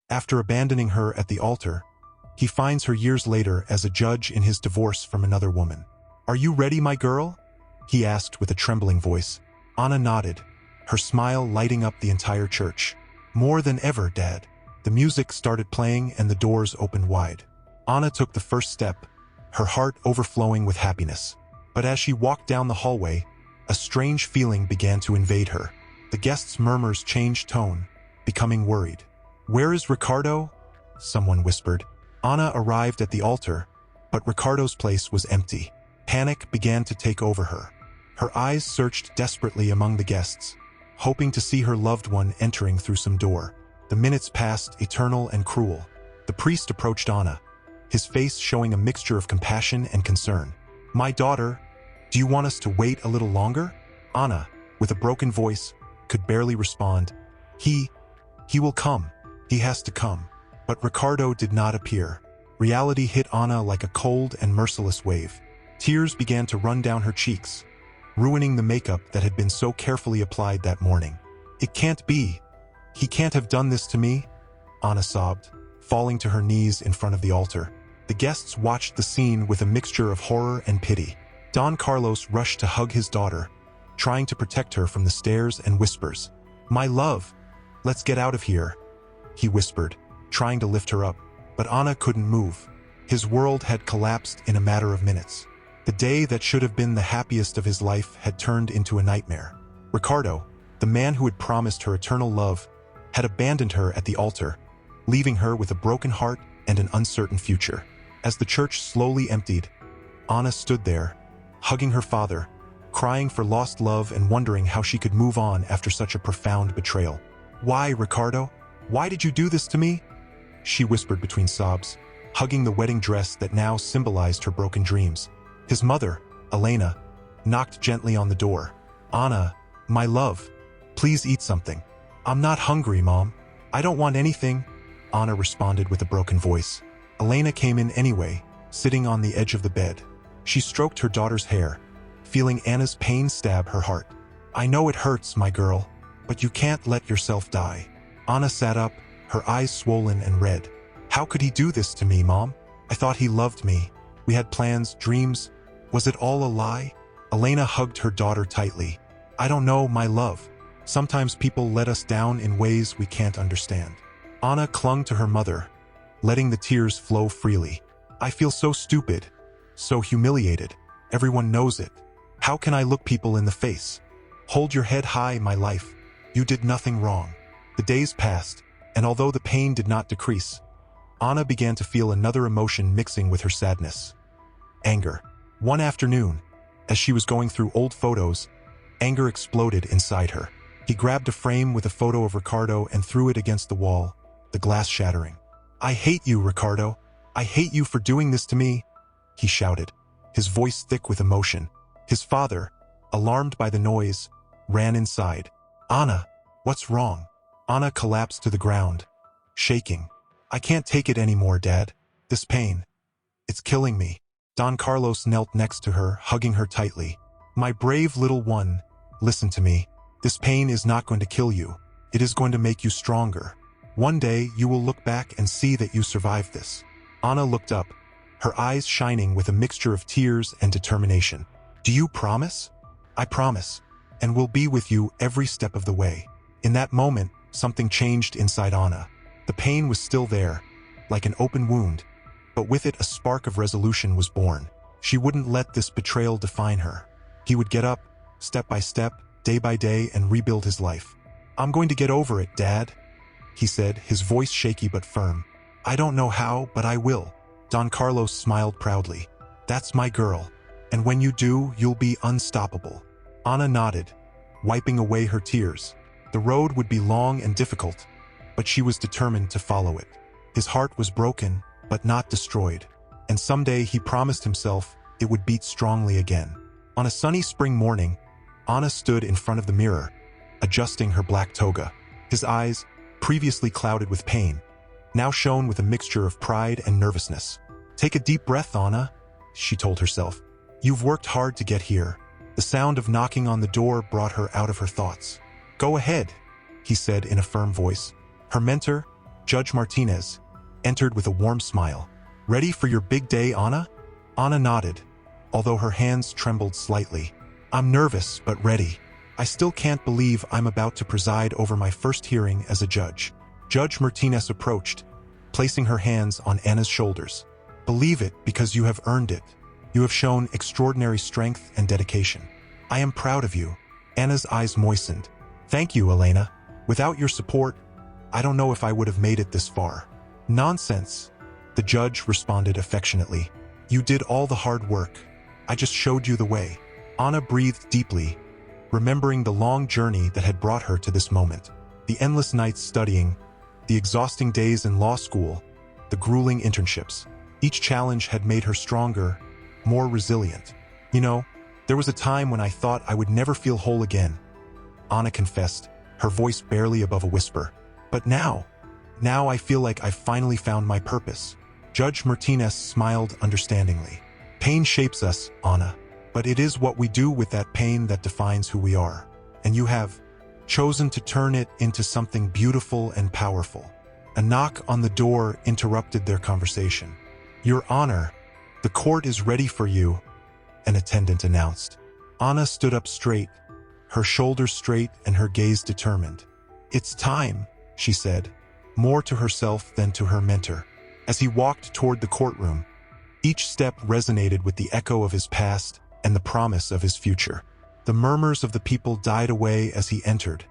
After abandoning her at the altar, he finds her years later as a judge in his divorce from another woman. "Are you ready, my girl?" he asked with a trembling voice. Anna nodded, her smile lighting up the entire church. "More than ever, Dad." The music started playing and the doors opened wide. Anna took the first step, her heart overflowing with happiness. But as she walked down the hallway, a strange feeling began to invade her. The guests' murmurs changed tone, becoming worried. "Where is Ricardo?" someone whispered. Anna arrived at the altar, but Ricardo's place was empty. Panic began to take over her. Her eyes searched desperately among the guests, hoping to see her loved one entering through some door. The minutes passed, eternal and cruel. The priest approached Anna, his face showing a mixture of compassion and concern. "My daughter, do you want us to wait a little longer?" Anna, with a broken voice, could barely respond. He will come. He has to come." But Ricardo did not appear. Reality hit Anna like a cold and merciless wave. Tears began to run down her cheeks, ruining the makeup that had been so carefully applied that morning. "It can't be. He can't have done this to me," Anna sobbed, falling to her knees in front of the altar. The guests watched the scene with a mixture of horror and pity. Don Carlos rushed to hug his daughter, trying to protect her from the stares and whispers. "My love, let's get out of here," he whispered, trying to lift her up. But Anna couldn't move. His world had collapsed in a matter of minutes. The day that should have been the happiest of his life had turned into a nightmare. Ricardo, the man who had promised her eternal love, had abandoned her at the altar, leaving her with a broken heart and an uncertain future. As the church slowly emptied, Anna stood there, hugging her father, crying for lost love and wondering how she could move on after such a profound betrayal. "Why, Ricardo? Why did you do this to me?" she whispered between sobs, hugging the wedding dress that now symbolized her broken dreams. His mother, Elena, knocked gently on the door. "Anna, my love, please eat something." "I'm not hungry, Mom. I don't want anything," Anna responded with a broken voice. Elena came in anyway, sitting on the edge of the bed. She stroked her daughter's hair, feeling Anna's pain stab her heart. "I know it hurts, my girl, but you can't let yourself die." Anna sat up, her eyes swollen and red. "How could he do this to me, Mom? I thought he loved me. We had plans, dreams. Was it all a lie?" Elena hugged her daughter tightly. "I don't know, my love. Sometimes people let us down in ways we can't understand." Anna clung to her mother, letting the tears flow freely. "I feel so stupid, so humiliated. Everyone knows it. How can I look people in the face? Hold your head high, my life. You did nothing wrong." The days passed, and although the pain did not decrease, Anna began to feel another emotion mixing with her sadness. Anger. One afternoon, as she was going through old photos, anger exploded inside her. He grabbed a frame with a photo of Ricardo and threw it against the wall, the glass shattering. "I hate you, Ricardo. I hate you for doing this to me," he shouted, his voice thick with emotion. His father, alarmed by the noise, ran inside. "Anna, what's wrong?" Anna collapsed to the ground, shaking. "I can't take it anymore, Dad. This pain. It's killing me." Don Carlos knelt next to her, hugging her tightly. "My brave little one, listen to me. This pain is not going to kill you. It is going to make you stronger. One day you will look back and see that you survived this." Anna looked up, her eyes shining with a mixture of tears and determination. "Do you promise?" "I promise, and will be with you every step of the way." In that moment, something changed inside Anna. The pain was still there, like an open wound, but with it a spark of resolution was born. She wouldn't let this betrayal define her. He would get up, step by step, day by day, and rebuild his life. "I'm going to get over it, Dad," he said, his voice shaky but firm. "I don't know how, but I will." Don Carlos smiled proudly. "That's my girl, and when you do, you'll be unstoppable." Anna nodded, wiping away her tears. The road would be long and difficult, but she was determined to follow it. His heart was broken, but not destroyed, and someday he promised himself it would beat strongly again. On a sunny spring morning, Anna stood in front of the mirror, adjusting her black toga. His eyes, previously clouded with pain, now shone with a mixture of pride and nervousness. "Take a deep breath, Anna," she told herself. "You've worked hard to get here." The sound of knocking on the door brought her out of her thoughts. "Go ahead," he said in a firm voice. Her mentor, Judge Martinez, entered with a warm smile. "Ready for your big day, Ana?" Ana nodded, although her hands trembled slightly. "I'm nervous, but ready. I still can't believe I'm about to preside over my first hearing as a judge." Judge Martinez approached, placing her hands on Ana's shoulders. "Believe it because you have earned it. You have shown extraordinary strength and dedication. I am proud of you." Ana's eyes moistened. "Thank you, Elena. Without your support, I don't know if I would have made it this far." "Nonsense," the judge responded affectionately. "You did all the hard work. I just showed you the way." Ana breathed deeply, remembering the long journey that had brought her to this moment. The endless nights studying, the exhausting days in law school, the grueling internships. Each challenge had made her stronger, more resilient. "You know, there was a time when I thought I would never feel whole again," Ana confessed, her voice barely above a whisper. "But now I feel like I've finally found my purpose." Judge Martinez smiled understandingly. "Pain shapes us, Ana, but it is what we do with that pain that defines who we are. And you have chosen to turn it into something beautiful and powerful." A knock on the door interrupted their conversation. "Your Honor, the court is ready for you," an attendant announced. Ana stood up straight, her shoulders straight and her gaze determined. "It's time," she said, more to herself than to her mentor. As he walked toward the courtroom, each step resonated with the echo of his past and the promise of his future. The murmurs of the people died away as he entered,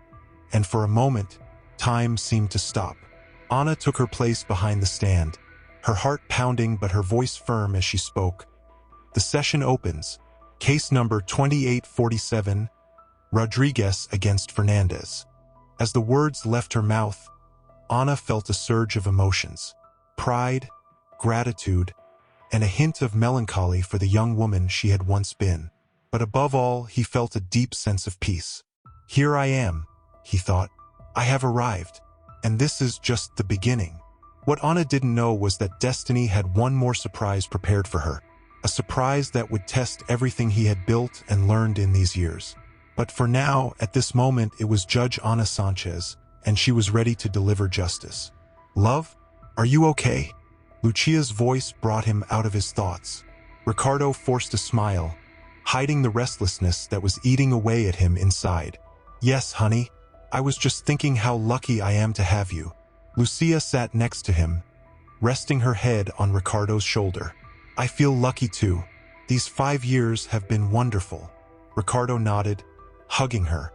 and for a moment, time seemed to stop. Ana took her place behind the stand, her heart pounding but her voice firm as she spoke. "The session opens. Case number 2847, Rodriguez against Fernandez." As the words left her mouth, Ana felt a surge of emotions: pride, gratitude, and a hint of melancholy for the young woman she had once been. But above all, he felt a deep sense of peace. "Here I am," he thought. "I have arrived, and this is just the beginning." What Ana didn't know was that destiny had one more surprise prepared for her, a surprise that would test everything he had built and learned in these years. But for now, at this moment, it was Judge Ana Sanchez, and she was ready to deliver justice. "Love, are you okay?" Lucia's voice brought him out of his thoughts. Ricardo forced a smile, hiding the restlessness that was eating away at him inside. "Yes, honey. I was just thinking how lucky I am to have you." Lucia sat next to him, resting her head on Ricardo's shoulder. "I feel lucky too. These 5 years have been wonderful." Ricardo nodded, hugging her,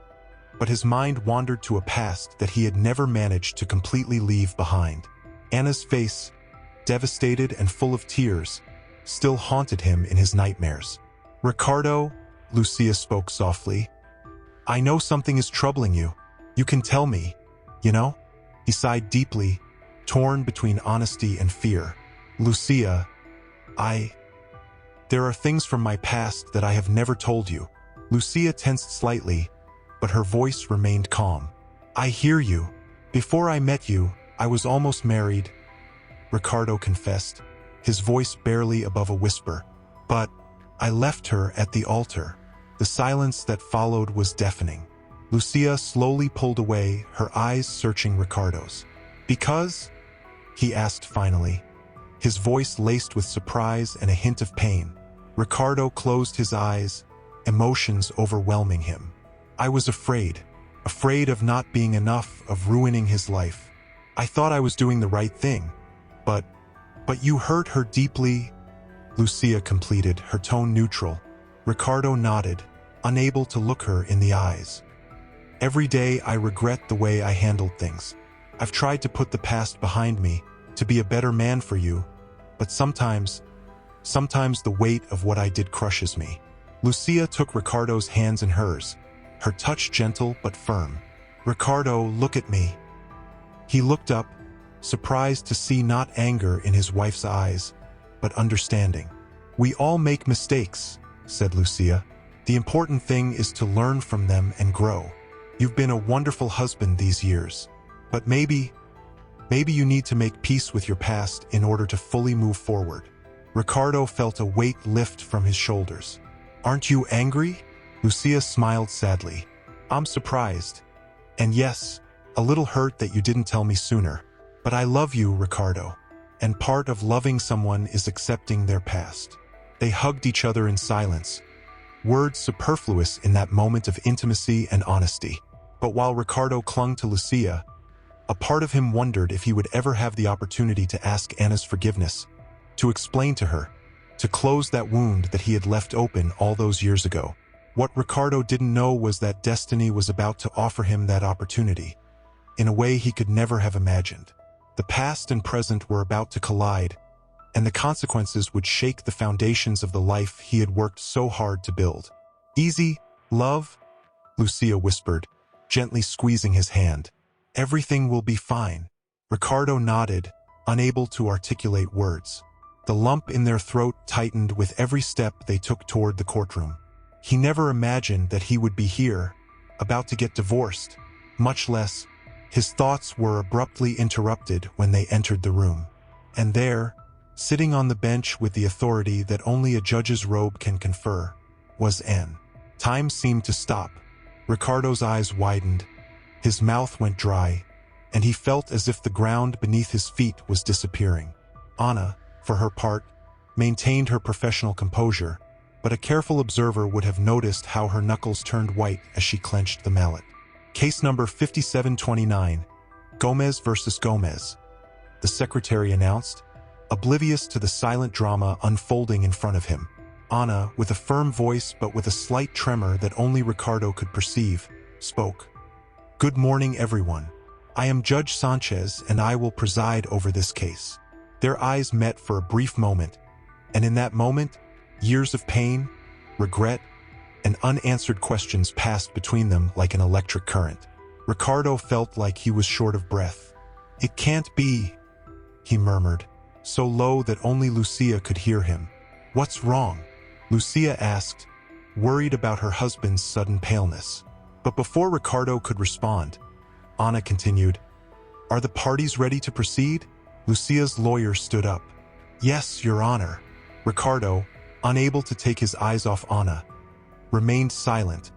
but his mind wandered to a past that he had never managed to completely leave behind. Ana's face, devastated and full of tears, still haunted him in his nightmares. "Ricardo," Lucia spoke softly, "I know something is troubling you. You can tell me, you know?" He sighed deeply, torn between honesty and fear. "Lucia, there are things from my past that I have never told you." Lucia tensed slightly, but her voice remained calm. "I hear you. Before I met you, I was almost married," Ricardo confessed, his voice barely above a whisper. "But I left her at the altar." The silence that followed was deafening. Lucia slowly pulled away, her eyes searching Ricardo's. "Because?" he asked finally, his voice laced with surprise and a hint of pain. Ricardo closed his eyes, emotions overwhelming him. "I was afraid of not being enough, of ruining his life. I thought I was doing the right thing. But you hurt her deeply," Lucia completed, her tone neutral. Ricardo nodded, unable to look her in the eyes. "Every day I regret the way I handled things. I've tried to put the past behind me, to be a better man for you, but sometimes the weight of what I did crushes me." Lucia took Ricardo's hands in hers, her touch gentle but firm. "Ricardo, look at me." He looked up, surprised to see not anger in his wife's eyes, but understanding. "We all make mistakes," said Lucia. "The important thing is to learn from them and grow. You've been a wonderful husband these years, but maybe you need to make peace with your past in order to fully move forward." Ricardo felt a weight lift from his shoulders. "Aren't you angry?" Lucia smiled sadly. "I'm surprised. And yes, a little hurt that you didn't tell me sooner." But I love you, Ricardo. And part of loving someone is accepting their past. They hugged each other in silence, words superfluous in that moment of intimacy and honesty. But while Ricardo clung to Lucia, a part of him wondered if he would ever have the opportunity to ask Anna's forgiveness, to explain to her, to close that wound that he had left open all those years ago. What Ricardo didn't know was that destiny was about to offer him that opportunity, in a way he could never have imagined. The past and present were about to collide, and the consequences would shake the foundations of the life he had worked so hard to build. "Easy, love," Lucia whispered, gently squeezing his hand. "Everything will be fine." Ricardo nodded, unable to articulate words. The lump in their throat tightened with every step they took toward the courtroom. He never imagined that he would be here, about to get divorced, much less. His thoughts were abruptly interrupted when they entered the room. And there, sitting on the bench with the authority that only a judge's robe can confer, was Anne. Time seemed to stop. Ricardo's eyes widened, his mouth went dry, and he felt as if the ground beneath his feet was disappearing. Anna, for her part, maintained her professional composure, but a careful observer would have noticed how her knuckles turned white as she clenched the mallet. Case number 5729, Gomez versus Gomez, the secretary announced, oblivious to the silent drama unfolding in front of him. Anna, with a firm voice but with a slight tremor that only Ricardo could perceive, spoke. "Good morning, everyone. I am Judge Sanchez, and I will preside over this case." Their eyes met for a brief moment, and in that moment, years of pain, regret, and unanswered questions passed between them like an electric current. Ricardo felt like he was short of breath. "It can't be," he murmured, so low that only Lucia could hear him. "What's wrong?" Lucia asked, worried about her husband's sudden paleness. But before Ricardo could respond, Anna continued, "Are the parties ready to proceed?" Lucia's lawyer stood up. "Yes, Your Honor." Ricardo, unable to take his eyes off Anna, remained silent,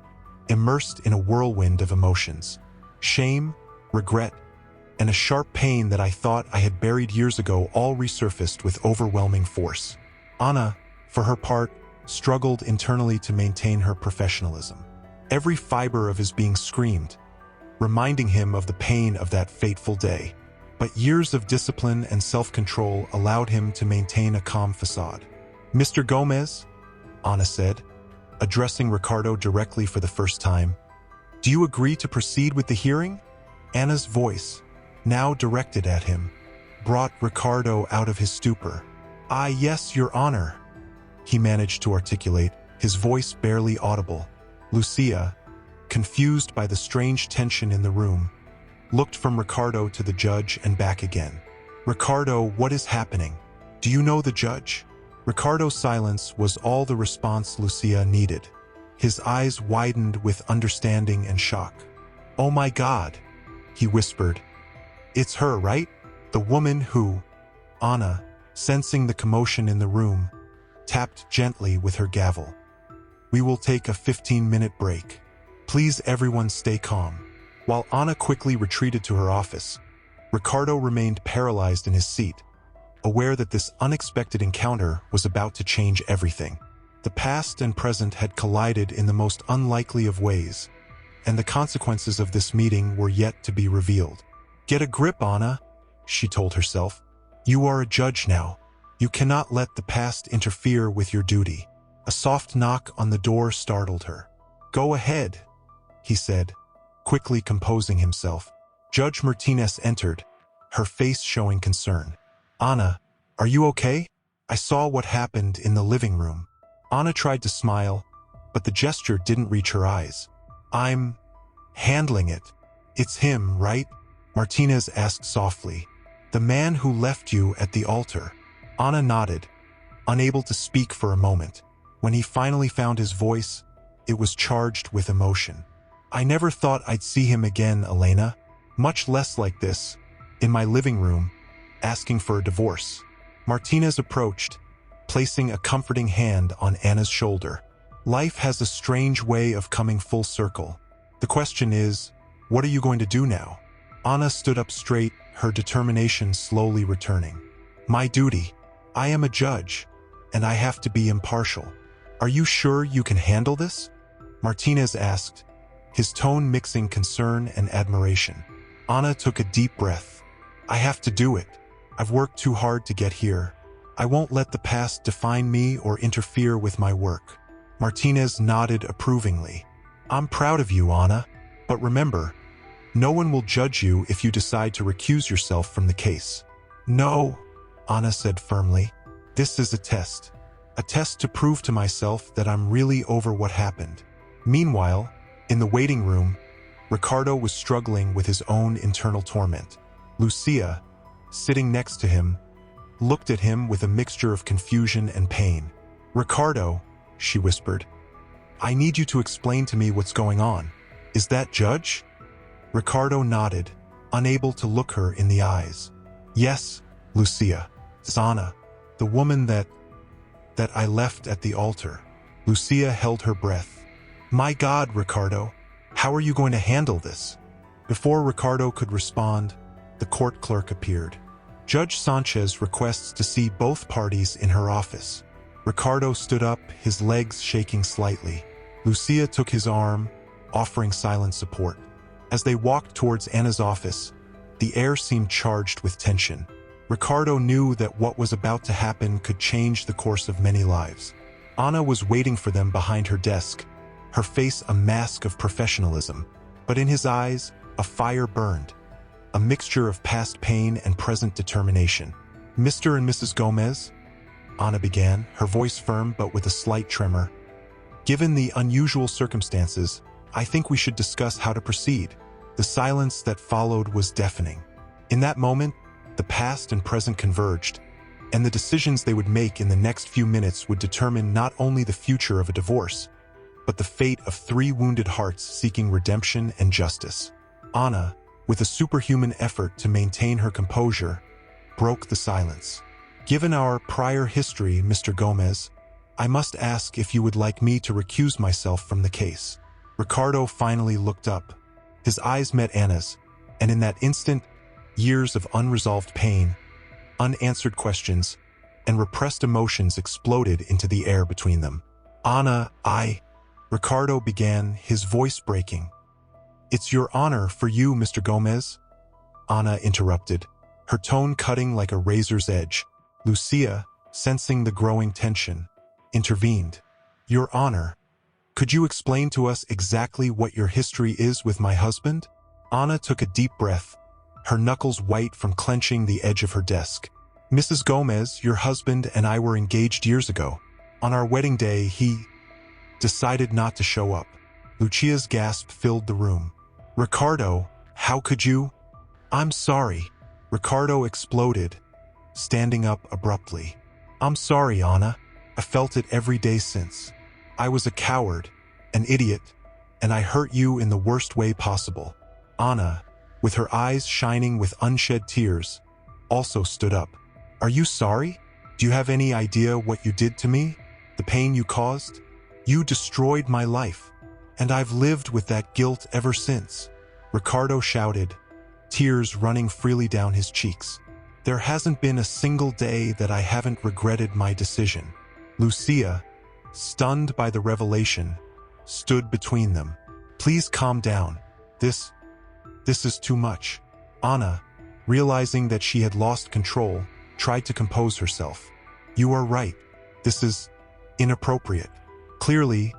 immersed in a whirlwind of emotions. Shame, regret, and a sharp pain that I thought I had buried years ago all resurfaced with overwhelming force. Anna, for her part, struggled internally to maintain her professionalism. Every fiber of his being screamed, reminding him of the pain of that fateful day. But years of discipline and self-control allowed him to maintain a calm facade. "Mr. Gomez," Anna said, addressing Ricardo directly for the first time, "do you agree to proceed with the hearing?" Anna's voice, now directed at him, brought Ricardo out of his stupor. Yes, Your Honor," he managed to articulate, his voice barely audible. Lucia, confused by the strange tension in the room, looked from Ricardo to the judge and back again. "Ricardo, what is happening? Do you know the judge?" Ricardo's silence was all the response Lucia needed. His eyes widened with understanding and shock. "Oh my God," he whispered. "It's her, right? The woman who—" Anna, sensing the commotion in the room, tapped gently with her gavel. "We will take a 15-minute break. Please everyone stay calm." While Anna quickly retreated to her office, Ricardo remained paralyzed in his seat, aware that this unexpected encounter was about to change everything. The past and present had collided in the most unlikely of ways, and the consequences of this meeting were yet to be revealed. "Get a grip, Anna," she told herself. "You are a judge now. You cannot let the past interfere with your duty." A soft knock on the door startled her. "Go ahead," he said, quickly composing himself. Judge Martinez entered, her face showing concern. "Anna, are you okay? I saw what happened in the living room." Anna tried to smile, but the gesture didn't reach her eyes. "I'm handling it. It's him, right?" Martinez asked softly. "The man who left you at the altar." Anna nodded, unable to speak for a moment. When he finally found his voice, it was charged with emotion. "I never thought I'd see him again, Elena, much less like this, in my living room, asking for a divorce." Martinez approached, placing a comforting hand on Anna's shoulder. "Life has a strange way of coming full circle. The question is, what are you going to do now?" Anna stood up straight, her determination slowly returning. My duty. I am a judge, and I have to be impartial. Are you sure you can handle this? Martinez asked, his tone mixing concern and admiration. Anna took a deep breath. I have to do it. I've worked too hard to get here. I won't let the past define me or interfere with my work. Martinez nodded approvingly. I'm proud of you, Anna, but remember, no one will judge you if you decide to recuse yourself from the case. No, Anna said firmly. This is a test to prove to myself that I'm really over what happened. Meanwhile, in the waiting room, Ricardo was struggling with his own internal torment. Lucia, sitting next to him, looked at him with a mixture of confusion and pain. Ricardo, she whispered, I need you to explain to me what's going on. Is that Judge? Ricardo nodded, unable to look her in the eyes. Yes, Lucia. Zana, the woman that I left at the altar. Lucia held her breath. My God, Ricardo, how are you going to handle this? Before Ricardo could respond, the court clerk appeared. Judge Sanchez requests to see both parties in her office. Ricardo stood up, his legs shaking slightly. Lucia took his arm, offering silent support. As they walked towards Anna's office, the air seemed charged with tension. Ricardo knew that what was about to happen could change the course of many lives. Anna was waiting for them behind her desk, her face a mask of professionalism, but in his eyes, a fire burned, a mixture of past pain and present determination. Mr. and Mrs. Gomez, Anna began, her voice firm but with a slight tremor. Given the unusual circumstances, I think we should discuss how to proceed. The silence that followed was deafening. In that moment, the past and present converged, and the decisions they would make in the next few minutes would determine not only the future of a divorce, but the fate of 3 wounded hearts seeking redemption and justice. Anna, with a superhuman effort to maintain her composure, broke the silence. Given our prior history, Mr. Gomez, I must ask if you would like me to recuse myself from the case. Ricardo finally looked up. His eyes met Anna's, and in that instant, years of unresolved pain, unanswered questions, and repressed emotions exploded into the air between them. Anna, Ricardo began, his voice breaking. It's your honor for you, Mr. Gomez. Anna interrupted, her tone cutting like a razor's edge. Lucia, sensing the growing tension, intervened. Your honor, could you explain to us exactly what your history is with my husband? Anna took a deep breath, her knuckles white from clenching the edge of her desk. Mrs. Gomez, your husband and I were engaged years ago. On our wedding day, he decided not to show up. Lucia's gasp filled the room. Ricardo, how could you? I'm sorry. Ricardo exploded, standing up abruptly. I'm sorry, Anna. I felt it every day since. I was a coward, an idiot, and I hurt you in the worst way possible. Anna, with her eyes shining with unshed tears, also stood up. Are you sorry? Do you have any idea what you did to me? The pain you caused? You destroyed my life, and I've lived with that guilt ever since. Ricardo shouted, tears running freely down his cheeks. There hasn't been a single day that I haven't regretted my decision. Lucia, stunned by the revelation, stood between them. Please calm down. This is too much. Anna, realizing that she had lost control, tried to compose herself. You are right. This is inappropriate. Clearly,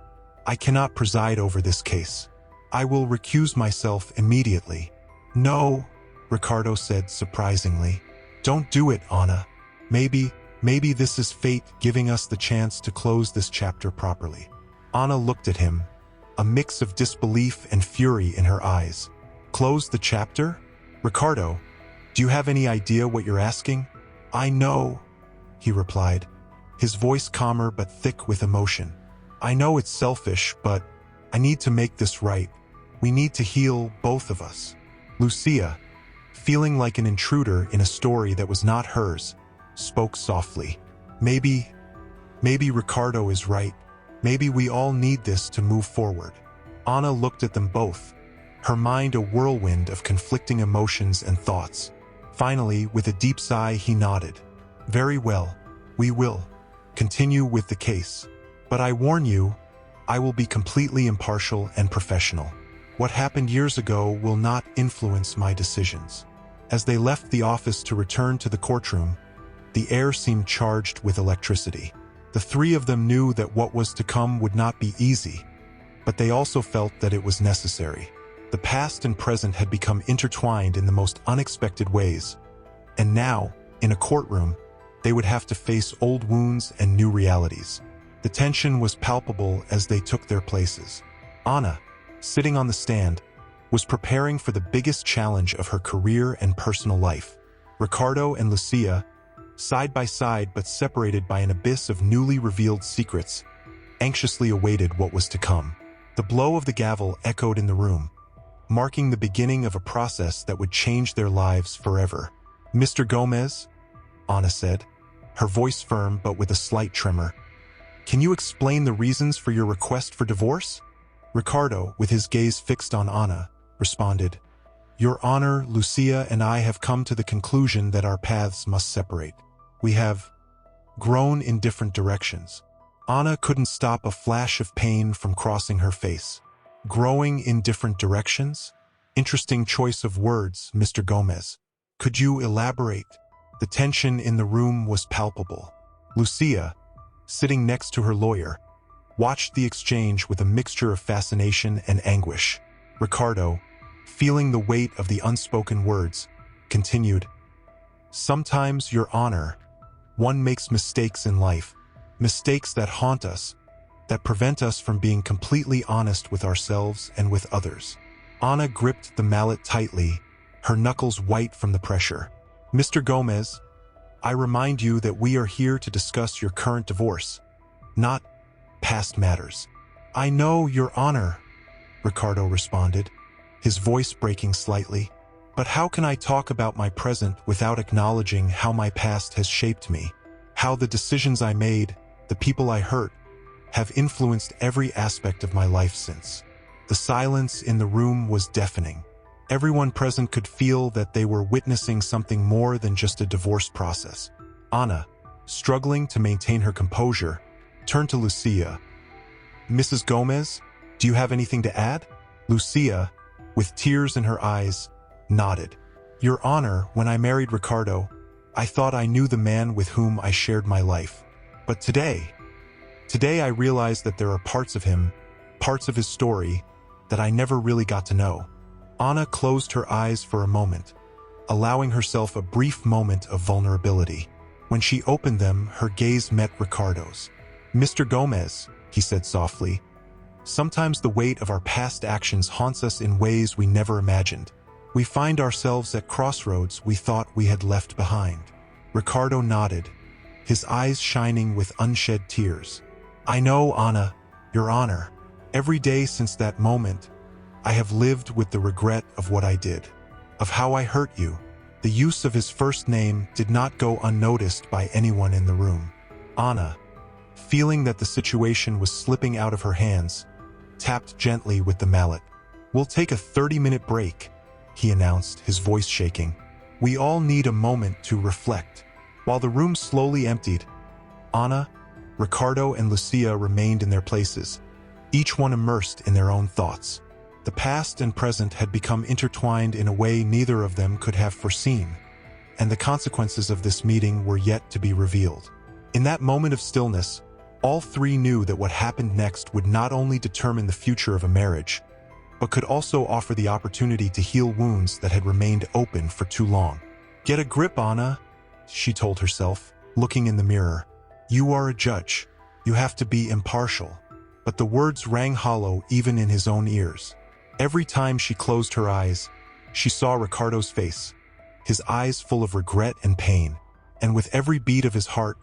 I cannot preside over this case. I will recuse myself immediately. No, Ricardo said surprisingly. Don't do it, Anna. Maybe this is fate giving us the chance to close this chapter properly. Anna looked at him, a mix of disbelief and fury in her eyes. Close the chapter? Ricardo, do you have any idea what you're asking? I know, he replied, his voice calmer but thick with emotion. I know it's selfish, but I need to make this right. We need to heal, both of us. Lucia, feeling like an intruder in a story that was not hers, spoke softly. Maybe Ricardo is right. Maybe we all need this to move forward. Anna looked at them both, her mind a whirlwind of conflicting emotions and thoughts. Finally, with a deep sigh, he nodded. "Very well, we will continue with the case. But I warn you, I will be completely impartial and professional. What happened years ago will not influence my decisions." As they left the office to return to the courtroom, the air seemed charged with electricity. The three of them knew that what was to come would not be easy, but they also felt that it was necessary. The past and present had become intertwined in the most unexpected ways, and now, in a courtroom, they would have to face old wounds and new realities. The tension was palpable as they took their places. Anna, sitting on the stand, was preparing for the biggest challenge of her career and personal life. Ricardo and Lucia, side by side but separated by an abyss of newly revealed secrets, anxiously awaited what was to come. The blow of the gavel echoed in the room, marking the beginning of a process that would change their lives forever. "Mr. Gomez," Anna said, her voice firm but with a slight tremor, "can you explain the reasons for your request for divorce?" Ricardo, with his gaze fixed on Anna, responded, "Your Honor, Lucia and I have come to the conclusion that our paths must separate. We have grown in different directions." Anna couldn't stop a flash of pain from crossing her face. "Growing in different directions? Interesting choice of words, Mr. Gomez. Could you elaborate?" The tension in the room was palpable. Lucia, sitting next to her lawyer, watched the exchange with a mixture of fascination and anguish. Ricardo, feeling the weight of the unspoken words, continued, "Sometimes, Your Honor, one makes mistakes in life, mistakes that haunt us, that prevent us from being completely honest with ourselves and with others." Anna gripped the mallet tightly, her knuckles white from the pressure. "Mr. Gomez, I remind you that we are here to discuss your current divorce, not past matters." "I know, Your Honor," Ricardo responded, his voice breaking slightly. "But how can I talk about my present without acknowledging how my past has shaped me? How the decisions I made, the people I hurt, have influenced every aspect of my life since." The silence in the room was deafening. Everyone present could feel that they were witnessing something more than just a divorce process. Anna, struggling to maintain her composure, turned to Lucia. "Mrs. Gomez, do you have anything to add?" Lucia, with tears in her eyes, nodded. "Your Honor, when I married Ricardo, I thought I knew the man with whom I shared my life. But today I realized that there are parts of him, parts of his story, that I never really got to know." Anna closed her eyes for a moment, allowing herself a brief moment of vulnerability. When she opened them, her gaze met Ricardo's. "Mr. Gomez," he said softly, "sometimes the weight of our past actions haunts us in ways we never imagined. We find ourselves at crossroads we thought we had left behind." Ricardo nodded, his eyes shining with unshed tears. "I know, Anna, Your Honor. Every day since that moment, I have lived with the regret of what I did, of how I hurt you." The use of his first name did not go unnoticed by anyone in the room. Anna, feeling that the situation was slipping out of her hands, tapped gently with the mallet. "We'll take a 30-minute break," he announced, his voice shaking. "We all need a moment to reflect." While the room slowly emptied, Anna, Ricardo, and Lucia remained in their places, each one immersed in their own thoughts. The past and present had become intertwined in a way neither of them could have foreseen, and the consequences of this meeting were yet to be revealed. In that moment of stillness, all three knew that what happened next would not only determine the future of a marriage, but could also offer the opportunity to heal wounds that had remained open for too long. "Get a grip, Anna," she told herself, looking in the mirror. "You are a judge. You have to be impartial." But the words rang hollow even in his own ears. Every time she closed her eyes, she saw Ricardo's face, his eyes full of regret and pain, and with every beat of his heart,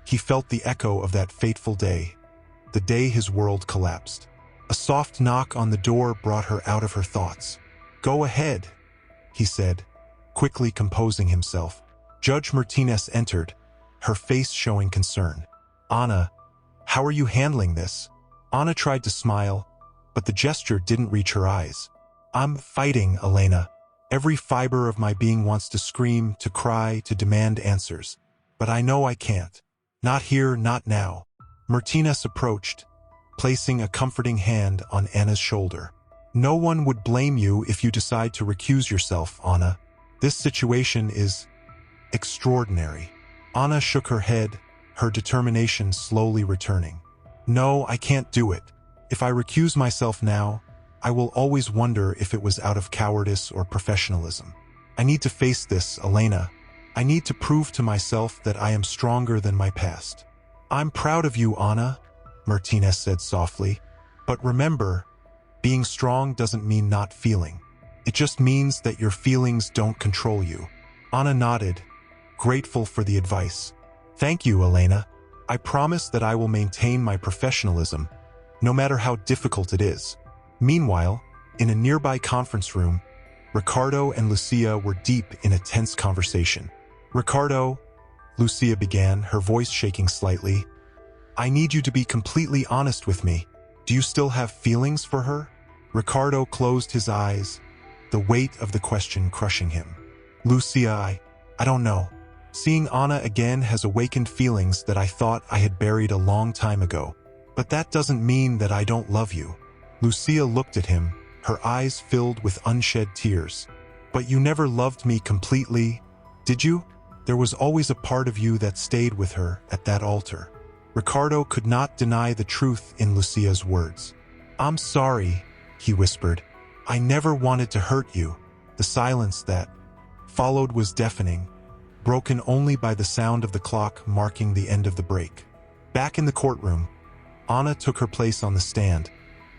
he felt the echo of that fateful day, the day his world collapsed. A soft knock on the door brought her out of her thoughts. "Go ahead," he said, quickly composing himself. Judge Martinez entered, her face showing concern. "Anna, how are you handling this?" Anna tried to smile, but the gesture didn't reach her eyes. I'm fighting, Elena. Every fiber of my being wants to scream, to cry, to demand answers. But I know I can't. Not here, not now. Martinez approached, placing a comforting hand on Anna's shoulder. No one would blame you if you decide to recuse yourself, Anna. This situation is extraordinary. Anna shook her head, her determination slowly returning. No, I can't do it. If I recuse myself now, I will always wonder if it was out of cowardice or professionalism. I need to face this, Elena. I need to prove to myself that I am stronger than my past. I'm proud of you, Anna, Martinez said softly. But remember, being strong doesn't mean not feeling. It just means that your feelings don't control you. Anna nodded, grateful for the advice. Thank you, Elena. I promise that I will maintain my professionalism, no matter how difficult it is. Meanwhile, in a nearby conference room, Ricardo and Lucia were deep in a tense conversation. Ricardo, Lucia began, her voice shaking slightly. I need you to be completely honest with me. Do you still have feelings for her? Ricardo closed his eyes, the weight of the question crushing him. Lucia, I don't know. Seeing Anna again has awakened feelings that I thought I had buried a long time ago. But that doesn't mean that I don't love you. Lucia looked at him, her eyes filled with unshed tears. But you never loved me completely, did you? There was always a part of you that stayed with her at that altar. Ricardo could not deny the truth in Lucia's words. I'm sorry, he whispered. I never wanted to hurt you. The silence that followed was deafening, broken only by the sound of the clock marking the end of the break. Back in the courtroom, Anna took her place on the stand,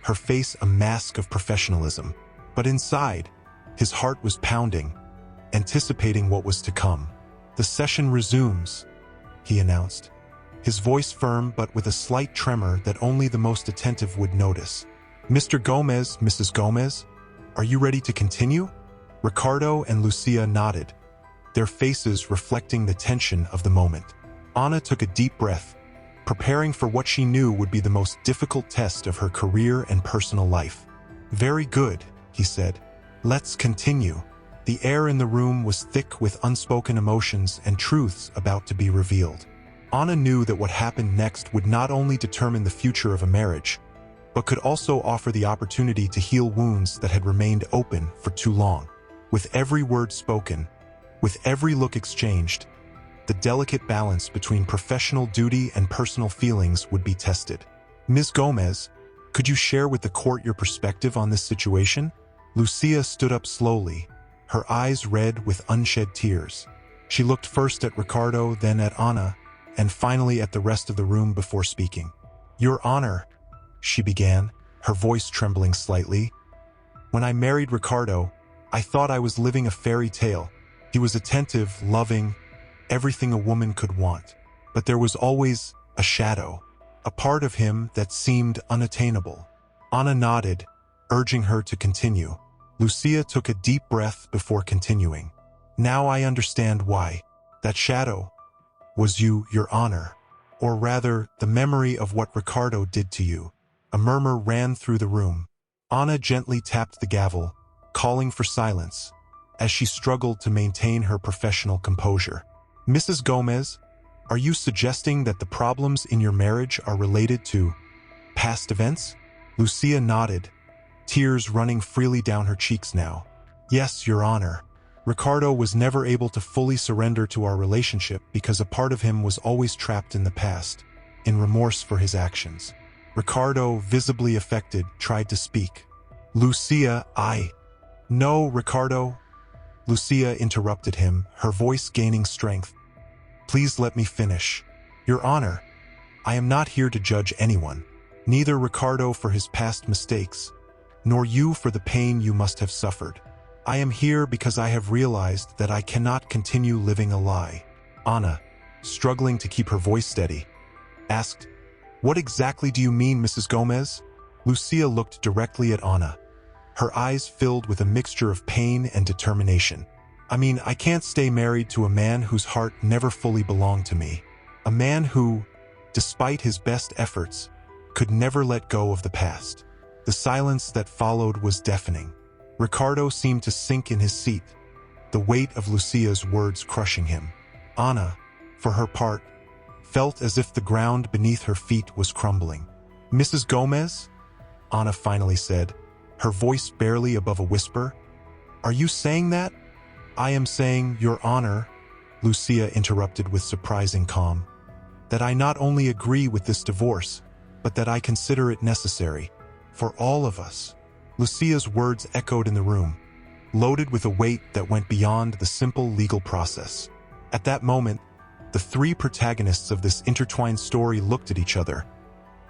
her face a mask of professionalism. But inside, his heart was pounding, anticipating what was to come. The session resumes, he announced, his voice firm but with a slight tremor that only the most attentive would notice. Mr. Gomez, Mrs. Gomez, are you ready to continue? Ricardo and Lucia nodded, their faces reflecting the tension of the moment. Anna took a deep breath, preparing for what she knew would be the most difficult test of her career and personal life. Very good, he said. Let's continue. The air in the room was thick with unspoken emotions and truths about to be revealed. Anna knew that what happened next would not only determine the future of a marriage, but could also offer the opportunity to heal wounds that had remained open for too long. With every word spoken, with every look exchanged, the delicate balance between professional duty and personal feelings would be tested. Ms. Gomez, could you share with the court your perspective on this situation? Lucia stood up slowly, her eyes red with unshed tears. She looked first at Ricardo, then at Anna, and finally at the rest of the room before speaking. Your Honor, she began, her voice trembling slightly. When I married Ricardo, I thought I was living a fairy tale. He was attentive, loving, everything a woman could want. But there was always a shadow, a part of him that seemed unattainable. Anna nodded, urging her to continue. Lucia took a deep breath before continuing. Now I understand why. That shadow was you, Your Honor. Or rather, the memory of what Ricardo did to you. A murmur ran through the room. Anna gently tapped the gavel, calling for silence, as she struggled to maintain her professional composure. Mrs. Gomez, are you suggesting that the problems in your marriage are related to past events? Lucia nodded, tears running freely down her cheeks now. Yes, Your Honor. Ricardo was never able to fully surrender to our relationship because a part of him was always trapped in the past, in remorse for his actions. Ricardo, visibly affected, tried to speak. Lucia, No, Ricardo. Lucia interrupted him, her voice gaining strength. Please let me finish. Your Honor, I am not here to judge anyone, neither Ricardo for his past mistakes, nor you for the pain you must have suffered. I am here because I have realized that I cannot continue living a lie. Anna, struggling to keep her voice steady, asked, What exactly do you mean, Mrs. Gomez? Lucia looked directly at Anna, her eyes filled with a mixture of pain and determination. I mean, I can't stay married to a man whose heart never fully belonged to me. A man who, despite his best efforts, could never let go of the past. The silence that followed was deafening. Ricardo seemed to sink in his seat, the weight of Lucia's words crushing him. Ana, for her part, felt as if the ground beneath her feet was crumbling. "Mrs. Gomez?" Ana finally said, her voice barely above a whisper. "Are you saying that?" "I am saying, Your Honor," Lucia interrupted with surprising calm, "that I not only agree with this divorce, but that I consider it necessary for all of us." Lucia's words echoed in the room, loaded with a weight that went beyond the simple legal process. At that moment, the three protagonists of this intertwined story looked at each other,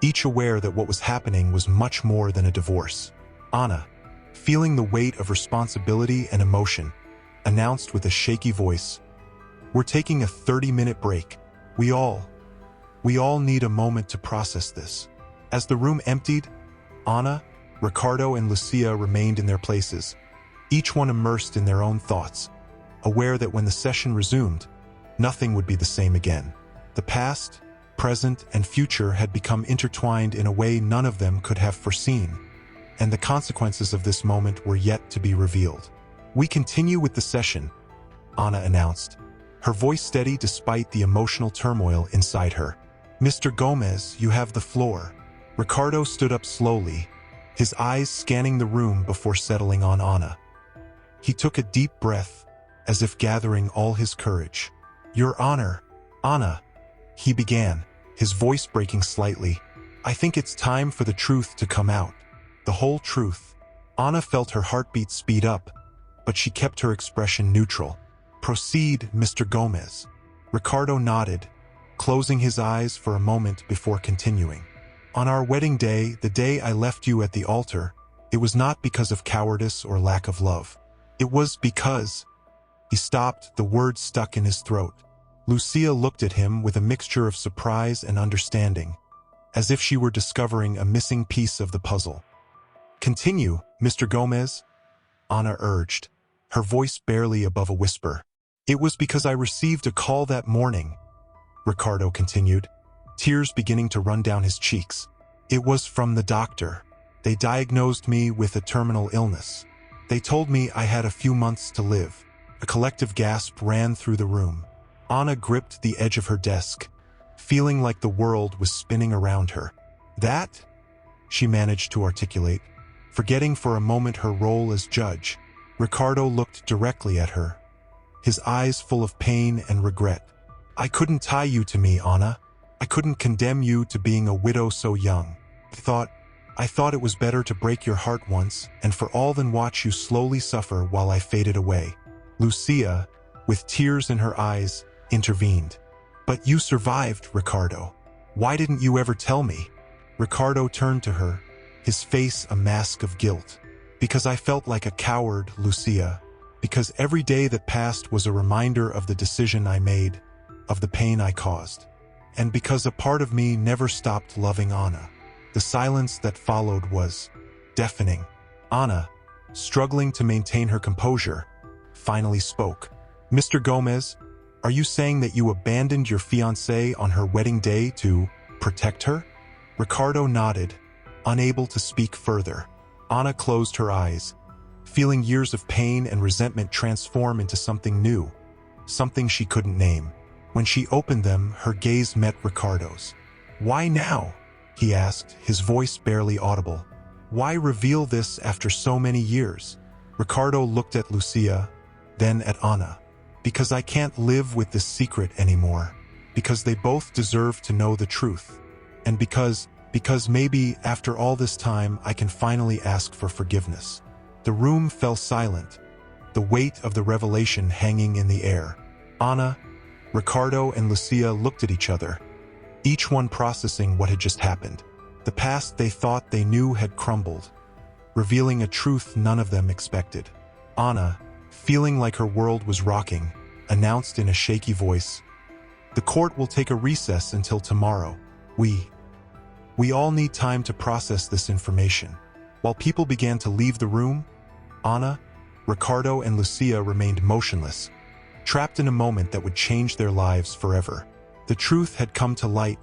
each aware that what was happening was much more than a divorce. Ana, feeling the weight of responsibility and emotion, announced with a shaky voice, "We're taking a 30-minute break. We all need a moment to process this." As the room emptied, Ana, Ricardo, and Lucia remained in their places, each one immersed in their own thoughts, aware that when the session resumed, nothing would be the same again. The past, present, and future had become intertwined in a way none of them could have foreseen, and the consequences of this moment were yet to be revealed. "We continue with the session," Ana announced, her voice steady despite the emotional turmoil inside her. "Mr. Gomez, you have the floor." Ricardo stood up slowly, his eyes scanning the room before settling on Ana. He took a deep breath, as if gathering all his courage. "Your Honor, Ana," he began, his voice breaking slightly, "I think it's time for the truth to come out. The whole truth." Ana felt her heartbeat speed up, but she kept her expression neutral. "Proceed, Mr. Gomez." Ricardo nodded, closing his eyes for a moment before continuing. "On our wedding day, the day I left you at the altar, it was not because of cowardice or lack of love. It was because—" He stopped, the words stuck in his throat. Lucia looked at him with a mixture of surprise and understanding, as if she were discovering a missing piece of the puzzle. "Continue, Mr. Gomez," Ana urged, her voice barely above a whisper. "It was because I received a call that morning," Ricardo continued, tears beginning to run down his cheeks. "It was from the doctor. They diagnosed me with a terminal illness. They told me I had a few months to live." A collective gasp ran through the room. Ana gripped the edge of her desk, feeling like the world was spinning around her. "That?" she managed to articulate, forgetting for a moment her role as judge. Ricardo looked directly at her, his eyes full of pain and regret. "I couldn't tie you to me, Ana. I couldn't condemn you to being a widow so young. I thought it was better to break your heart once and for all than watch you slowly suffer while I faded away." Lucia, with tears in her eyes, intervened. "But you survived, Ricardo. Why didn't you ever tell me?" Ricardo turned to her, his face a mask of guilt. "Because I felt like a coward, Lucia. Because every day that passed was a reminder of the decision I made, of the pain I caused. And because a part of me never stopped loving Ana." The silence that followed was deafening. Ana, struggling to maintain her composure, finally spoke. "Mr. Gomez, are you saying that you abandoned your fiancée on her wedding day to protect her?" Ricardo nodded, unable to speak further. Ana closed her eyes, feeling years of pain and resentment transform into something new, something she couldn't name. When she opened them, her gaze met Ricardo's. "Why now?" he asked, his voice barely audible. "Why reveal this after so many years?" Ricardo looked at Lucia, then at Ana. "Because I can't live with this secret anymore. Because they both deserve to know the truth. And because maybe, after all this time, I can finally ask for forgiveness." The room fell silent, the weight of the revelation hanging in the air. Ana, Ricardo, and Lucia looked at each other, each one processing what had just happened. The past they thought they knew had crumbled, revealing a truth none of them expected. Ana, feeling like her world was rocking, announced in a shaky voice, "The court will take a recess until tomorrow. We all need time to process this information." While people began to leave the room, Ana, Ricardo, and Lucia remained motionless, trapped in a moment that would change their lives forever. The truth had come to light,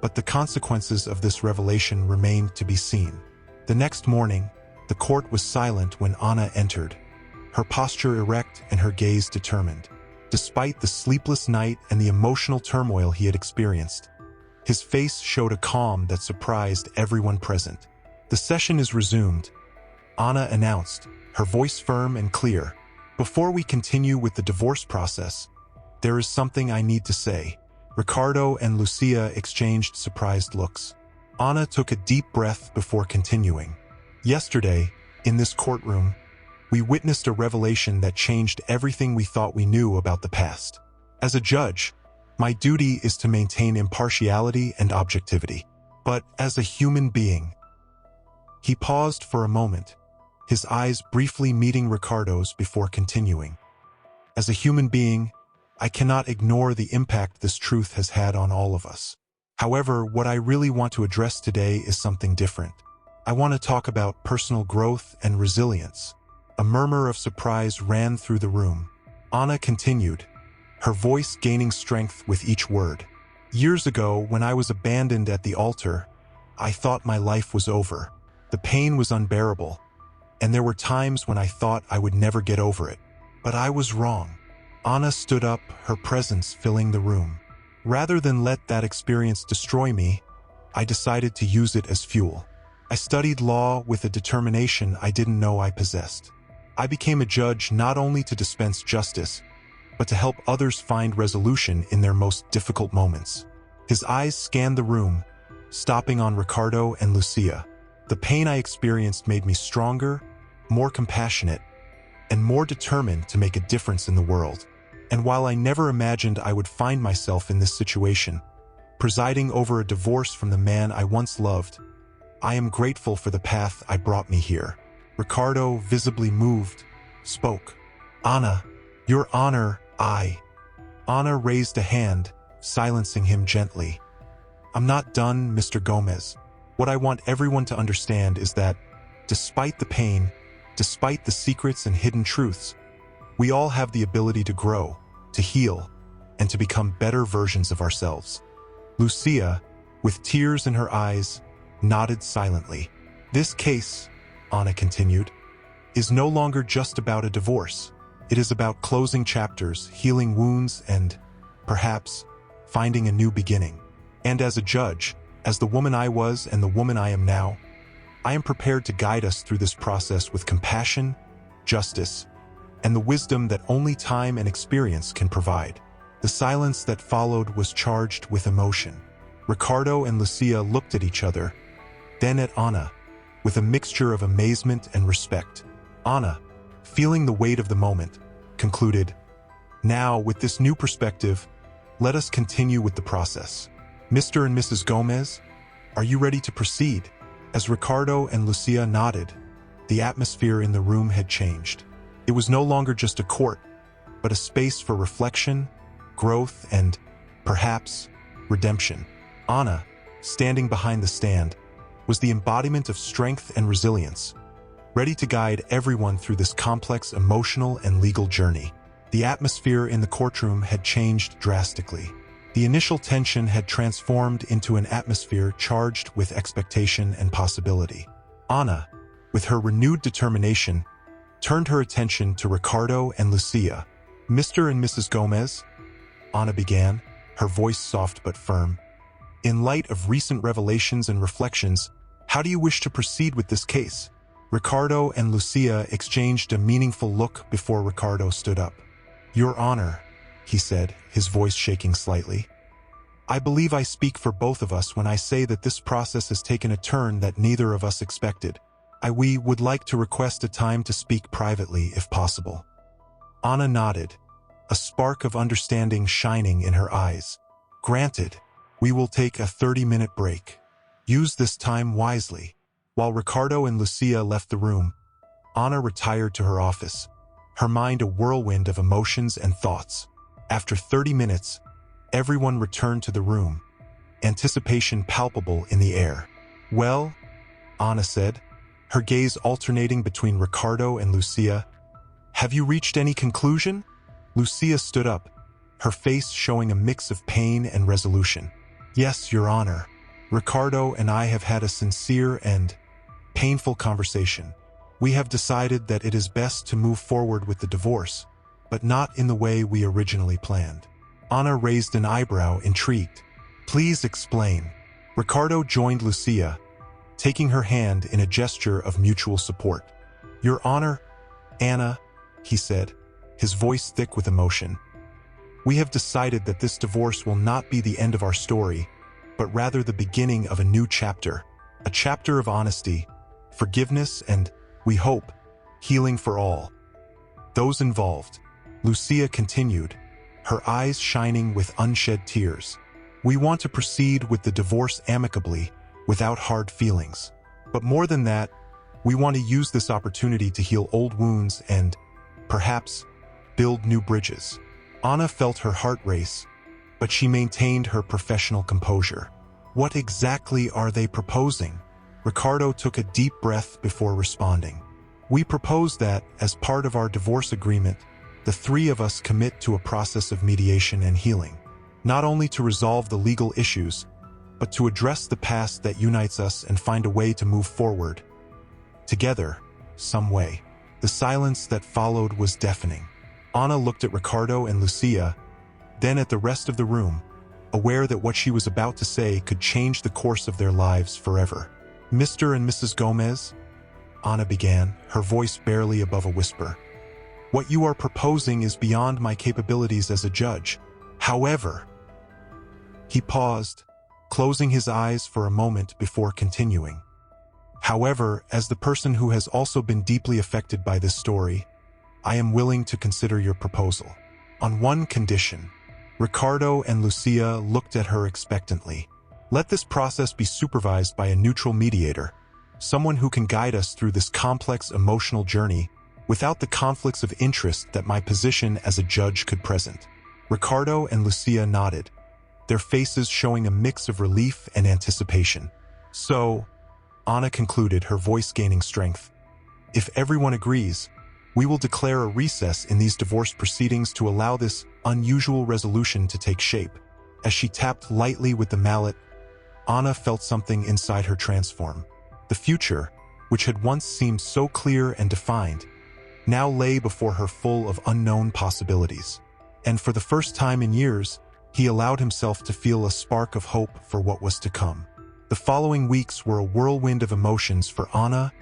but the consequences of this revelation remained to be seen. The next morning, The court was silent when Anna entered, her posture erect and her gaze determined. Despite the sleepless night and the emotional turmoil he had experienced, his face showed a calm that surprised everyone present. "The session is resumed," Anna announced, her voice firm and clear. "Before we continue with the divorce process, there is something I need to say." Ricardo and Lucia exchanged surprised looks. Anna took a deep breath before continuing. "Yesterday, in this courtroom, we witnessed a revelation that changed everything we thought we knew about the past. As a judge, my duty is to maintain impartiality and objectivity. But as a human being..." He paused for a moment, his eyes briefly meeting Ricardo's before continuing. "As a human being, I cannot ignore the impact this truth has had on all of us. However, what I really want to address today is something different. I want to talk about personal growth and resilience." A murmur of surprise ran through the room. Anna continued, her voice gaining strength with each word. "Years ago, when I was abandoned at the altar, I thought my life was over. The pain was unbearable, and there were times when I thought I would never get over it. But I was wrong." Anna stood up, her presence filling the room. "Rather than let that experience destroy me, I decided to use it as fuel. I studied law with a determination I didn't know I possessed. I became a judge not only to dispense justice, but to help others find resolution in their most difficult moments." His eyes scanned the room, stopping on Ricardo and Lucia. "The pain I experienced made me stronger, more compassionate, and more determined to make a difference in the world. And while I never imagined I would find myself in this situation, presiding over a divorce from the man I once loved, I am grateful for the path I brought me here." Ricardo, visibly moved, spoke. "Anna, Your Honor, Anna raised a hand, silencing him gently. "I'm not done, Mr. Gomez. What I want everyone to understand is that, despite the pain, despite the secrets and hidden truths, we all have the ability to grow, to heal, and to become better versions of ourselves." Lucia, with tears in her eyes, nodded silently. "This case," Anna continued, "is no longer just about a divorce. It is about closing chapters, healing wounds, and, perhaps, finding a new beginning. And as a judge, as the woman I was and the woman I am now, I am prepared to guide us through this process with compassion, justice, and the wisdom that only time and experience can provide." The silence that followed was charged with emotion. Ricardo and Lucia looked at each other, then at Anna, with a mixture of amazement and respect. Anna, feeling the weight of the moment, concluded, "Now, with this new perspective, let us continue with the process. Mr. and Mrs. Gomez, are you ready to proceed?" As Ricardo and Lucia nodded, the atmosphere in the room had changed. It was no longer just a court, but a space for reflection, growth, and, perhaps, redemption. Anna, standing behind the stand, was the embodiment of strength and resilience, ready to guide everyone through this complex emotional and legal journey. The atmosphere in the courtroom had changed drastically. The initial tension had transformed into an atmosphere charged with expectation and possibility. Anna, with her renewed determination, turned her attention to Ricardo and Lucia. "Mr. and Mrs. Gomez," Anna began, her voice soft but firm, "in light of recent revelations and reflections, how do you wish to proceed with this case?" Ricardo and Lucia exchanged a meaningful look before Ricardo stood up. "Your Honor," he said, his voice shaking slightly, "I believe I speak for both of us when I say that this process has taken a turn that neither of us expected. We would like to request a time to speak privately, if possible." Anna nodded, a spark of understanding shining in her eyes. "Granted, we will take a 30-minute break. Use this time wisely." While Ricardo and Lucia left the room, Anna retired to her office, her mind a whirlwind of emotions and thoughts. After 30 minutes, everyone returned to the room, anticipation palpable in the air. "Well," Anna said, her gaze alternating between Ricardo and Lucia, "have you reached any conclusion?" Lucia stood up, her face showing a mix of pain and resolution. "Yes, Your Honor. Ricardo and I have had a sincere and painful conversation. We have decided that it is best to move forward with the divorce, but not in the way we originally planned. Anna raised an eyebrow, intrigued. Please explain. Ricardo joined Lucia, taking her hand in a gesture of mutual support. Your Honor, Anna, he said, his voice thick with emotion. We have decided that this divorce will not be the end of our story, but rather the beginning of a new chapter, a chapter of honesty, forgiveness, and, we hope, healing for all. Those involved. Lucia continued, her eyes shining with unshed tears. We want to proceed with the divorce amicably, without hard feelings. But more than that, we want to use this opportunity to heal old wounds and, perhaps, build new bridges. Anna felt her heart race, but she maintained her professional composure. What exactly are they proposing? Ricardo took a deep breath before responding. We propose that, as part of our divorce agreement, the three of us commit to a process of mediation and healing, not only to resolve the legal issues, but to address the past that unites us and find a way to move forward. Together, some way. The silence that followed was deafening. Anna looked at Ricardo and Lucia, then at the rest of the room, aware that what she was about to say could change the course of their lives forever. Mr. and Mrs. Gomez, Anna began, her voice barely above a whisper. What you are proposing is beyond my capabilities as a judge. However, he paused, closing his eyes for a moment before continuing. However, as the person who has also been deeply affected by this story, I am willing to consider your proposal. On one condition. Ricardo and Lucia looked at her expectantly. Let this process be supervised by a neutral mediator, someone who can guide us through this complex emotional journey without the conflicts of interest that my position as a judge could present. Ricardo and Lucia nodded, their faces showing a mix of relief and anticipation. So, Anna concluded, her voice gaining strength, if everyone agrees, we will declare a recess in these divorce proceedings to allow this unusual resolution to take shape. As she tapped lightly with the mallet, Anna felt something inside her transform. The future, which had once seemed so clear and defined, now lay before her full of unknown possibilities. And for the first time in years, he allowed himself to feel a spark of hope for what was to come. The following weeks were a whirlwind of emotions for Anna,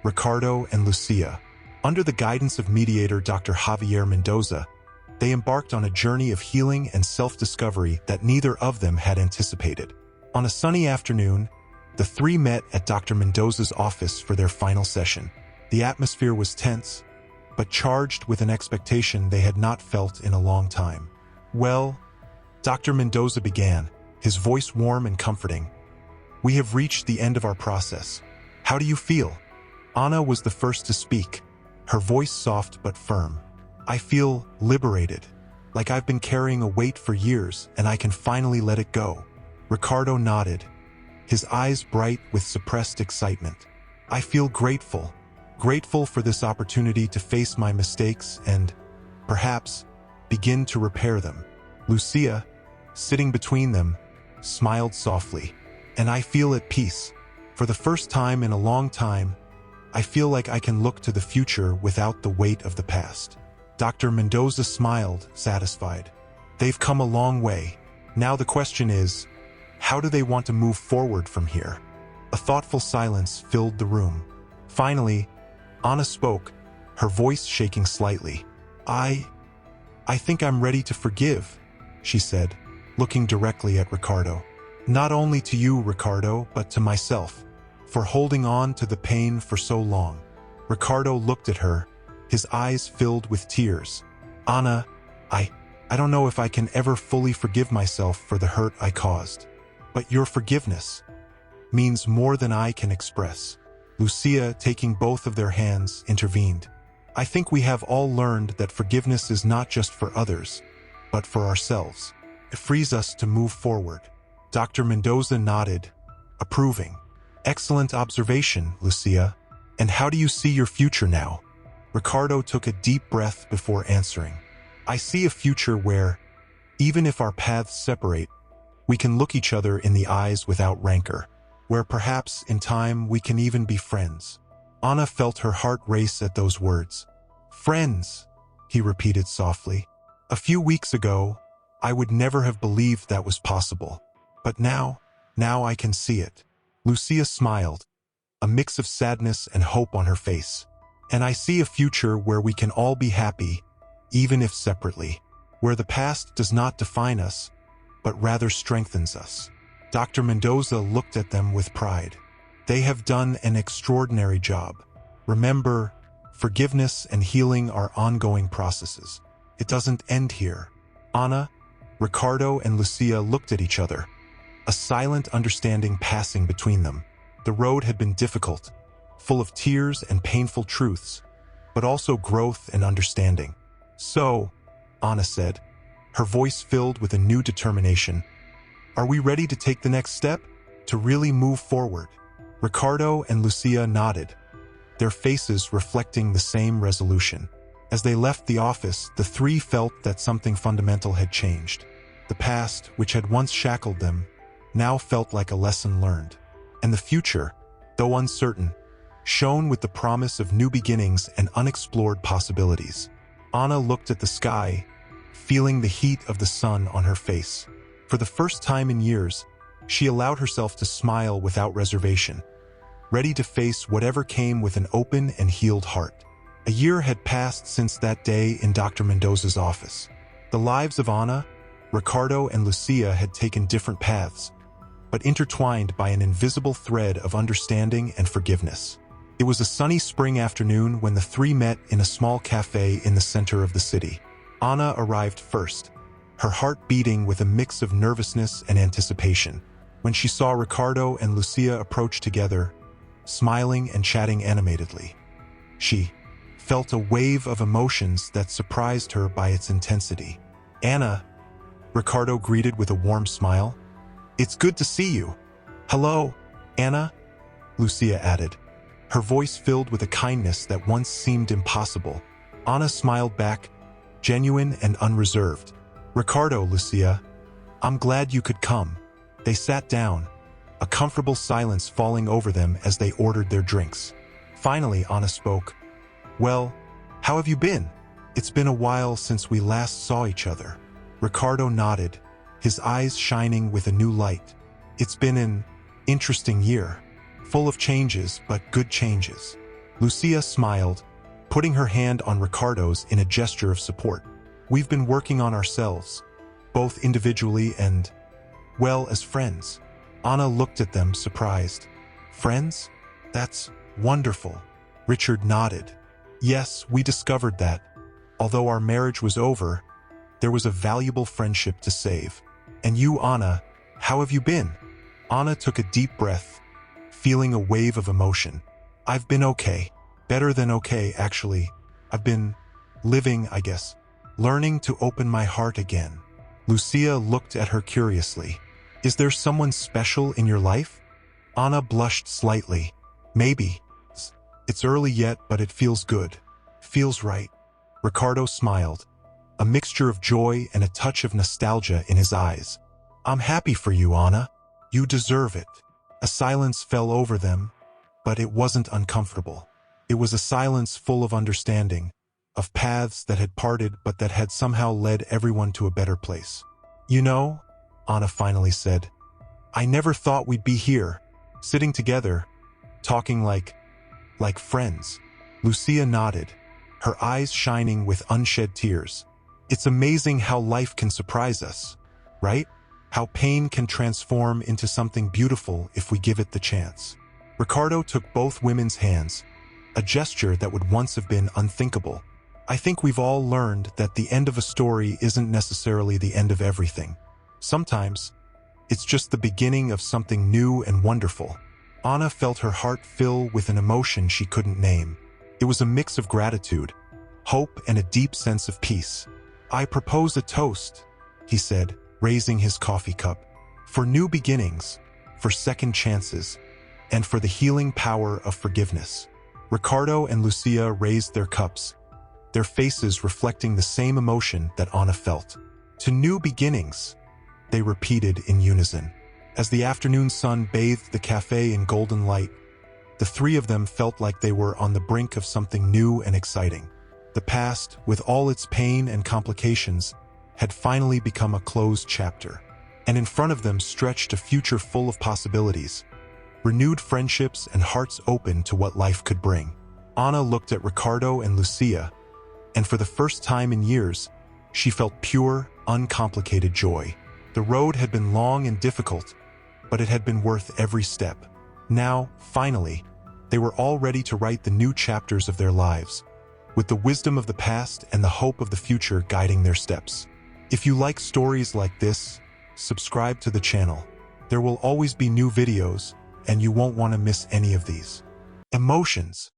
Ricardo, and Lucia. Under the guidance of mediator Dr. Javier Mendoza, they embarked on a journey of healing and self-discovery that neither of them had anticipated. On a sunny afternoon, the three met at Dr. Mendoza's office for their final session. The atmosphere was tense, but charged with an expectation they had not felt in a long time. Well, Dr. Mendoza began, his voice warm and comforting. We have reached the end of our process. How do you feel? Anna was the first to speak, her voice soft but firm. I feel liberated, like I've been carrying a weight for years and I can finally let it go. Ricardo nodded, his eyes bright with suppressed excitement. I feel grateful for this opportunity to face my mistakes and, perhaps, begin to repair them. Lucia, sitting between them, smiled softly. And I feel at peace. For the first time in a long time, I feel like I can look to the future without the weight of the past. Dr. Mendoza smiled, satisfied. They've come a long way. Now the question is, how do they want to move forward from here? A thoughtful silence filled the room. Finally, Anna spoke, her voice shaking slightly. I think I'm ready to forgive, she said, looking directly at Ricardo. Not only to you, Ricardo, but to myself, for holding on to the pain for so long. Ricardo looked at her, his eyes filled with tears. Anna, I don't know if I can ever fully forgive myself for the hurt I caused. But your forgiveness means more than I can express. Lucia, taking both of their hands, intervened. I think we have all learned that forgiveness is not just for others, but for ourselves. It frees us to move forward. Dr. Mendoza nodded, approving. Excellent observation, Lucia. And how do you see your future now? Ricardo took a deep breath before answering. I see a future where, even if our paths separate, we can look each other in the eyes without rancor, where perhaps in time we can even be friends. Anna felt her heart race at those words. Friends, he repeated softly. A few weeks ago, I would never have believed that was possible. But now I can see it. Lucia smiled, a mix of sadness and hope on her face. And I see a future where we can all be happy, even if separately, where the past does not define us, but rather strengthens us. Dr. Mendoza looked at them with pride. They have done an extraordinary job. Remember, forgiveness and healing are ongoing processes. It doesn't end here. Anna, Ricardo, and Lucia looked at each other, a silent understanding passing between them. The road had been difficult, full of tears and painful truths, but also growth and understanding. So, Anna said, her voice filled with a new determination, are we ready to take the next step? To really move forward? Ricardo and Lucia nodded, their faces reflecting the same resolution. As they left the office, the three felt that something fundamental had changed. The past, which had once shackled them, now felt like a lesson learned. And the future, though uncertain, shone with the promise of new beginnings and unexplored possibilities. Anna looked at the sky, feeling the heat of the sun on her face. For the first time in years, she allowed herself to smile without reservation, ready to face whatever came with an open and healed heart. A year had passed since that day in Dr. Mendoza's office. The lives of Anna, Ricardo, and Lucia had taken different paths, but intertwined by an invisible thread of understanding and forgiveness. It was a sunny spring afternoon when the three met in a small cafe in the center of the city. Anna arrived first, her heart beating with a mix of nervousness and anticipation. When she saw Ricardo and Lucia approach together, smiling and chatting animatedly, she felt a wave of emotions that surprised her by its intensity. Anna, Ricardo greeted with a warm smile. It's good to see you. Hello, Anna, Lucia added, her voice filled with a kindness that once seemed impossible. Anna smiled back, genuine and unreserved. Ricardo, Lucia, I'm glad you could come. They sat down, a comfortable silence falling over them as they ordered their drinks. Finally, Anna spoke. Well, how have you been? It's been a while since we last saw each other. Ricardo nodded, his eyes shining with a new light. It's been an interesting year, full of changes, but good changes. Lucia smiled, putting her hand on Ricardo's in a gesture of support. We've been working on ourselves, both individually and, well, as friends. Anna looked at them, surprised. Friends? That's wonderful. Richard nodded. Yes, we discovered that. Although our marriage was over, there was a valuable friendship to save. And you, Anna, how have you been? Anna took a deep breath, feeling a wave of emotion. I've been okay. Better than okay, actually. I've been living, I guess. Learning to open my heart again. Lucia looked at her curiously. Is there someone special in your life? Anna blushed slightly. Maybe. It's early yet, but it feels good. Feels right. Ricardo smiled, a mixture of joy and a touch of nostalgia in his eyes. I'm happy for you, Anna. You deserve it. A silence fell over them, but it wasn't uncomfortable. It was a silence full of understanding, of paths that had parted but that had somehow led everyone to a better place. You know, Anna finally said, I never thought we'd be here, sitting together, talking like friends. Lucia nodded, her eyes shining with unshed tears. It's amazing how life can surprise us, right? How pain can transform into something beautiful if we give it the chance. Ricardo took both women's hands, a gesture that would once have been unthinkable. I think we've all learned that the end of a story isn't necessarily the end of everything. Sometimes, it's just the beginning of something new and wonderful. Anna felt her heart fill with an emotion she couldn't name. It was a mix of gratitude, hope, and a deep sense of peace. I propose a toast, he said, raising his coffee cup, for new beginnings, for second chances, and for the healing power of forgiveness. Ricardo and Lucia raised their cups, their faces reflecting the same emotion that Anna felt. To new beginnings, they repeated in unison. As the afternoon sun bathed the cafe in golden light, The three of them felt like they were on the brink of something new and exciting. The past, with all its pain and complications, had finally become a closed chapter. And in front of them stretched a future full of possibilities, renewed friendships and hearts open to what life could bring. Anna looked at Ricardo and Lucia, and for the first time in years, she felt pure, uncomplicated joy. The road had been long and difficult, but it had been worth every step. Now, finally, they were all ready to write the new chapters of their lives, with the wisdom of the past and the hope of the future guiding their steps. If you like stories like this, subscribe to the channel. There will always be new videos, and you won't want to miss any of these. Emotions.